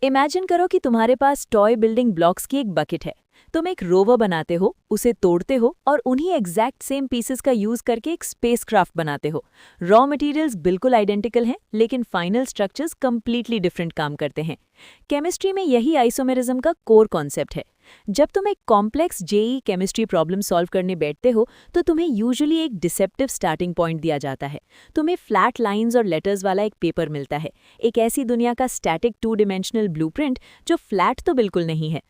Imagine करो कि तुम्हारे पास टॉय बिल्डिंग ब्लॉक्स की एक बकेट है। तुम एक रोवर बनाते हो, उसे तोड़ते हो और उन्हीं एग्जैक्ट सेम पीसेस का यूज करके एक स्पेसक्राफ्ट बनाते हो। रॉ मटेरियल्स बिल्कुल आइडेंटिकल हैं, लेकिन फाइनल स्ट्रक्चर्स कंप्लीटली डिफरेंट काम करते हैं। केमिस्ट्री में यही आइसोमेरिज्म का कोर कॉन्सेप्ट है। जब तुम एक complex JEE chemistry problem solve करने बैठते हो तो तुम्हें यूजुअली एक डिसेप्टिव स्टार्टिंग पॉइंट दिया जाता है। तुम्हें फ्लैट लाइंस और लेटर्स वाला एक पेपर मिलता है, एक ऐसी दुनिया का स्टैटिक 2 डायमेंशनल ब्लूप्रिंट जो फ्लैट तो बिल्कुल नहीं है।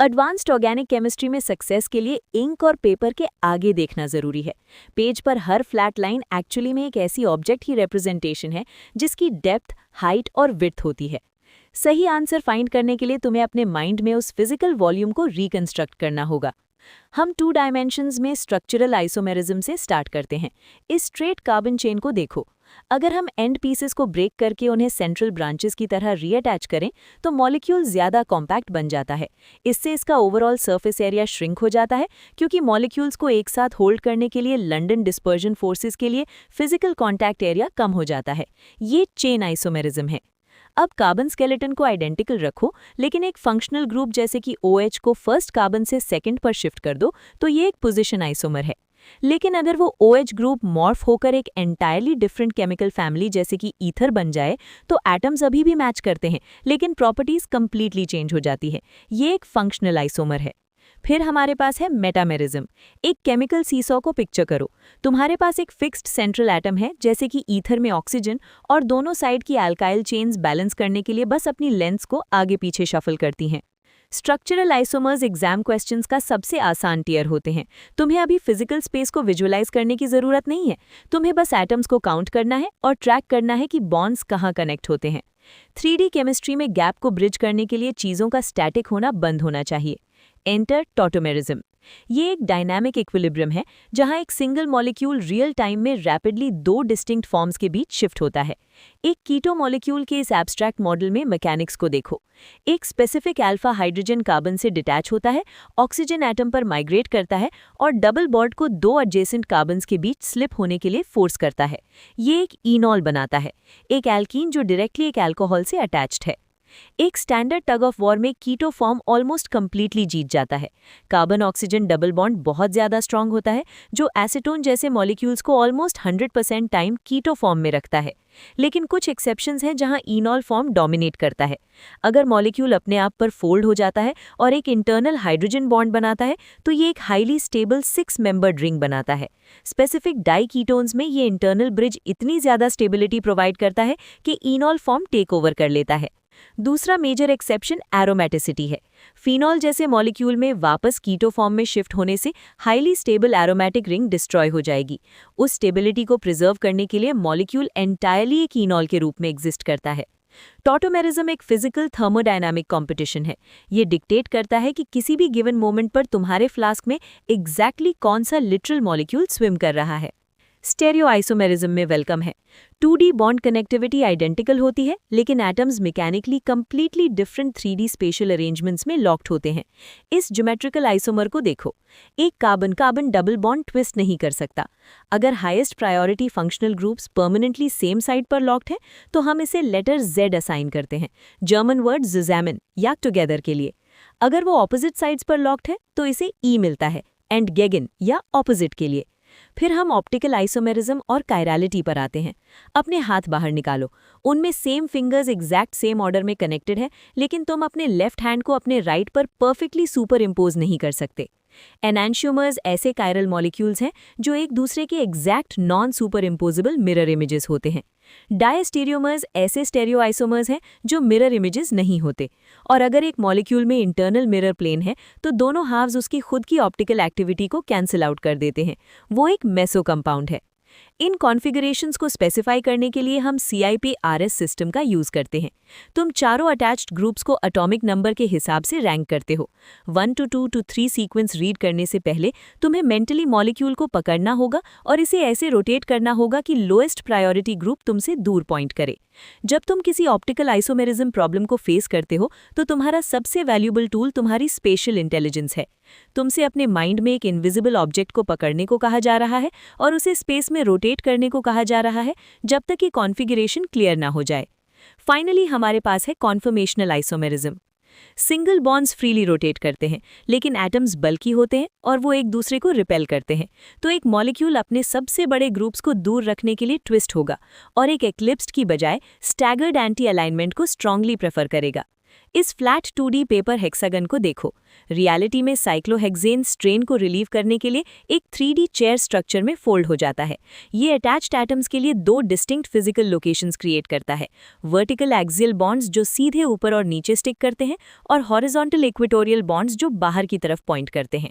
एडवांस्ड ऑर्गेनिक केमिस्ट्री में सक्सेस के लिए इंक और पेपर के आगे देखना जरूरी है। पेज पर हर फ्लैट लाइन एक्चुअली में एक ऐसी ऑब्जेक्ट की रिप्रेजेंटेशन है जिसकी डेप्थ, हाइट और विड्थ होती है। सही आंसर फाइंड करने के लिए तुम्हें अपने माइंड में उस फिजिकल वॉल्यूम को रिकंस्ट्रक्ट करना होगा। हम 2 डायमेंशंस में स्ट्रक्चरल आइसोमेरिज्म से स्टार्ट करते हैं। इस स्ट्रेट कार्बन चेन को देखो। अगर हम एंड पीसेस को ब्रेक करके उन्हें सेंट्रल ब्रांचेस की तरह रीअटैच करें तो मॉलिक्यूल ज्यादा कॉम्पैक्ट बन जाता है। इससे इसका ओवरऑल सरफेस एरिया श्रिंक हो जाता है, क्योंकि मॉलिक्यूल्स को एक साथ होल्ड करने के लिए लंडन डिस्पर्जन फोर्सेस के लिए फिजिकल कॉन्टैक्ट एरिया कम हो जाता है। ये चेन आइसोमेरिज्म है। अब कार्बन स्केलेटन को आइडेंटिकल रखो, लेकिन एक फंक्शनल ग्रुप जैसे कि OH को फर्स्ट कार्बन से सेकंड पर शिफ्ट कर दो तो ये एक पोजीशन आइसोमर है। लेकिन अगर वो OH ग्रुप मॉर्फ होकर एक एंटायरली डिफरेंट केमिकल फैमिली जैसे कि ईथर बन जाए तो एटम्स अभी भी मैच करते हैं, लेकिन प्रॉपर्टीज कंप्लीटली चेंज हो जाती है। ये एक फंक्शनल आइसोमर है। फिर हमारे पास है मेटामेरिज्म। एक केमिकल सीसॉ को पिक्चर करो। तुम्हारे पास एक फिक्स्ड सेंट्रल एटम है जैसे कि ईथर में ऑक्सीजन, और दोनों साइड की अल्काइल चेन्स बैलेंस करने के लिए बस अपनी लेंथ्स को आगे पीछे शफल करती हैं। स्ट्रक्चरल आइसोमर्स एग्जाम क्वेश्चंस का सबसे आसान टियर होते हैं। तुम्हें अभी फिजिकल स्पेस को विजुअलाइज करने की जरूरत नहीं है। तुम्हें बस एटम्स को काउंट करना है और ट्रैक करना है कि बॉन्ड्स कहाँ कनेक्ट होते हैं। 3D केमिस्ट्री में गैप को ब्रिज करने के लिए चीज़ों का स्टैटिक होना बंद होना चाहिए। Enter tautomerism. ये एक डायनामिक इक्विलिब्रियम है जहां एक सिंगल मॉलिक्यूल रियल टाइम में रैपिडली 2 डिस्टिंक्ट फॉर्म्स के बीच शिफ्ट होता है। एक कीटो मॉलिक्यूल के इस एब्स्ट्रैक्ट मॉडल में मैकेनिक्स को देखो। एक स्पेसिफिक अल्फा हाइड्रोजन कार्बन से डिटैच होता है, ऑक्सीजन एटम पर माइग्रेट करता है और डबल बॉन्ड को 2 एडजेसेंट कार्बन्स के बीच स्लिप होने के लिए फोर्स करता है। ये एक इनॉल बनाता है, एक एल्कीन जो डायरेक्टली एक अल्कोहल से अटैच्ड है। एक स्टैंडर्ड टग ऑफ वॉर में कीटो फॉर्म ऑलमोस्ट कंप्लीटली जीत जाता है। कार्बन ऑक्सीजन डबल बॉन्ड बहुत ज्यादा स्ट्रांग होता है, जो एसीटोन जैसे मॉलिक्यूल्स को ऑलमोस्ट 100% टाइम कीटो फॉर्म में रखता है। लेकिन कुछ एक्सेप्शंस हैं जहां इनॉल फॉर्म डोमिनेट करता है। अगर मॉलिक्यूल अपने आप पर फोल्ड हो जाता है और एक इंटरनल हाइड्रोजन बॉन्ड बनाता है तो ये एक हाईली स्टेबल 6 मेंबर्ड रिंग बनाता है। स्पेसिफिक डाई कीटोन्स में ये इंटरनल ब्रिज इतनी ज्यादा स्टेबिलिटी प्रोवाइड करता है कि इनॉल फॉर्म टेक ओवर कर लेता है। दूसरा मेजर एक्सेप्शन एरोमेटिसिटी है। फिनॉल जैसे मॉलिक्यूल में वापस कीटो फॉर्म में शिफ्ट होने से highly stable aromatic ring destroy हो जाएगी। उस स्टेबिलिटी को प्रिजर्व करने के लिए मॉलिक्यूल एंटायरली एक इनॉल के रूप में एग्जिस्ट करता है। टॉटोमेरिज्म एक फिजिकल थर्मोडायनामिक कॉम्पिटिशन है। ये डिक्टेट करता है कि किसी भी गिवन मोमेंट पर तुम्हारे फ्लास्क में एग्जैक्टली कौन सा लिटरल मॉलिक्यूल स्विम कर रहा है। स्टेरियो आइसोमेरिज्म में वेलकम है। 2D बॉन्ड कनेक्टिविटी आइडेंटिकल होती है, लेकिन atoms mechanically completely different 3D special arrangements में लॉक्ड होते हैं। इस ज्योमेट्रिकल आइसोमर को देखो। एक carbon carbon double bond twist नहीं कर सकता। अगर highest priority functional groups permanently same side पर लॉक्ड हैं तो हम इसे लेटर Z असाइन करते हैं, जर्मन वर्ड zusammen या टुगेदर के लिए। अगर वो ऑपोजिट साइड्स पर लॉक्ड है तो इसे E मिलता है, entgegen या ऑपोजिट के लिए। फिर हम ऑप्टिकल आइसोमेरिज्म और कायरलिटी पर आते हैं। अपने हाथ बाहर निकालो। उनमें same fingers exact same order में कनेक्टेड है, लेकिन तुम अपने लेफ्ट हैंड को अपने राइट पर परफेक्टली सुपर इम्पोज नहीं कर सकते। एनांशियोमर्स ऐसे कायरल मॉलिक्यूल्स हैं जो एक दूसरे के exact non super imposable mirror images होते हैं। डायस्टीरियोमर्स ऐसे स्टेरियो आइसोमर्स हैं जो मिरर इमेजेस नहीं होते। और अगर एक मॉलिक्यूल में इंटरनल मिरर प्लेन है तो दोनों हाफ्स उसकी खुद की ऑप्टिकल एक्टिविटी को कैंसिल आउट कर देते हैं। वो एक मेसो कंपाउंड है। इन कॉन्फ़िगरेशंस को स्पेसिफाई करने के लिए हम CIP-RS सिस्टम का यूज करते हैं। तुम चारों अटैच्ड ग्रुप्स को एटॉमिक नंबर के हिसाब से रैंक करते हो। 1 to 2 to 3 सीक्वेंस रीड करने से पहले तुम्हें मेंटली मॉलिक्यूल को पकड़ना होगा और इसे ऐसे रोटेट करना होगा कि लोएस्ट प्रायोरिटी ग्रुप तुमसे दूर पॉइंट करे। जब तुम किसी ऑप्टिकल आइसोमेरिज्म प्रॉब्लम को फेस करते हो तो तुम्हारा सबसे वैल्यूबल टूल तुम्हारी स्पेशल इंटेलिजेंस है। तुमसे अपने माइंड में एक इनविजिबल ऑब्जेक्ट को पकड़ने को कहा जा रहा है और उसे स्पेस में रोटेट करने को कहा जा रहा है जब तक कि कॉन्फ़िगरेशन क्लियर ना हो जाए। फाइनली हमारे पास है conformational isomerism. Single bonds freely rotate करते हैं, लेकिन एटम्स बल्की होते हैं और वो एक दूसरे को रिपेल करते हैं। तो एक मॉलिक्यूल अपने सबसे बड़े ग्रुप्स को दूर रखने के लिए ट्विस्ट होगा और एक एक्लिप्स्ड की बजाय स्टैगर्ड एंटी अलाइनमेंट को स्ट्रांगली प्रेफर करेगा। इस फ्लैट 2D पेपर हेक्सागन को देखो। रियलिटी में साइक्लोहेक्सेन स्ट्रेन को रिलीव करने के लिए एक 3D चेयर स्ट्रक्चर में फोल्ड हो जाता है। ये अटैच्ड एटम्स के लिए दो डिस्टिंक्ट फिजिकल लोकेशंस क्रिएट करता है, वर्टिकल एक्सियल बॉन्ड्स जो सीधे ऊपर और नीचे स्टिक करते हैं और हॉरिजॉन्टल इक्वेटोरियल बॉन्ड्स जो बाहर की तरफ पॉइंट करते हैं।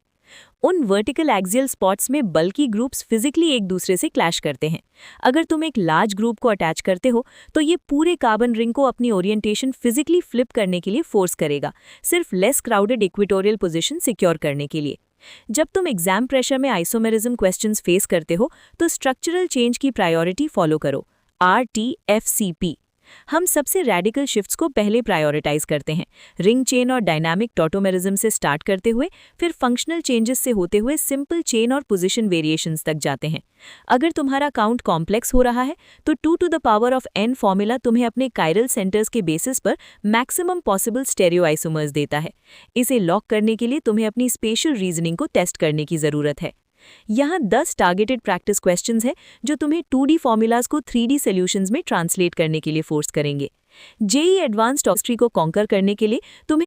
उन वर्टिकल एक्सियल स्पॉट्स में बल्की ग्रुप्स फिजिकली एक दूसरे से क्लैश करते हैं। अगर तुम एक लार्ज ग्रुप को अटैच करते हो तो ये पूरे कार्बन रिंग को अपनी ओरिएंटेशन फिजिकली फ्लिप करने के लिए फोर्स करेगा, सिर्फ less crowded equatorial position secure करने के लिए। जब तुम एग्जाम प्रेशर में आइसोमेरिज्म क्वेश्चंस फेस करते हो तो स्ट्रक्चरल चेंज की प्रायोरिटी फॉलो करो, RTFCP। हम सबसे रैडिकल शिफ्ट्स को पहले प्रायोरिटाइज करते हैं, रिंग चेन और डायनामिक टॉटोमेरिज्म से स्टार्ट करते हुए फिर फंक्शनल चेंजेस से होते हुए सिंपल चेन और पोजीशन वेरिएशंस तक जाते हैं। अगर तुम्हारा काउंट कॉम्प्लेक्स हो रहा है तो 2 to the power of n formula तुम्हें अपने कायरल सेंटर्स के बेसिस पर मैक्सिमम पॉसिबल स्टेरियोआइसोमर्स देता है। इसे लॉक करने के लिए तुम्हें अपनी स्पेशल रीजनिंग को टेस्ट करने की ज़रूरत है। यहाँ 10 टारगेटेड प्रैक्टिस क्वेश्चंस हैं जो तुम्हें 2D फॉर्मूलाज को 3D सॉल्यूशंस में ट्रांसलेट करने के लिए फोर्स करेंगे। जेईई एडवांस्ड हिस्ट्री को कॉन्कर करने के लिए तुम्हें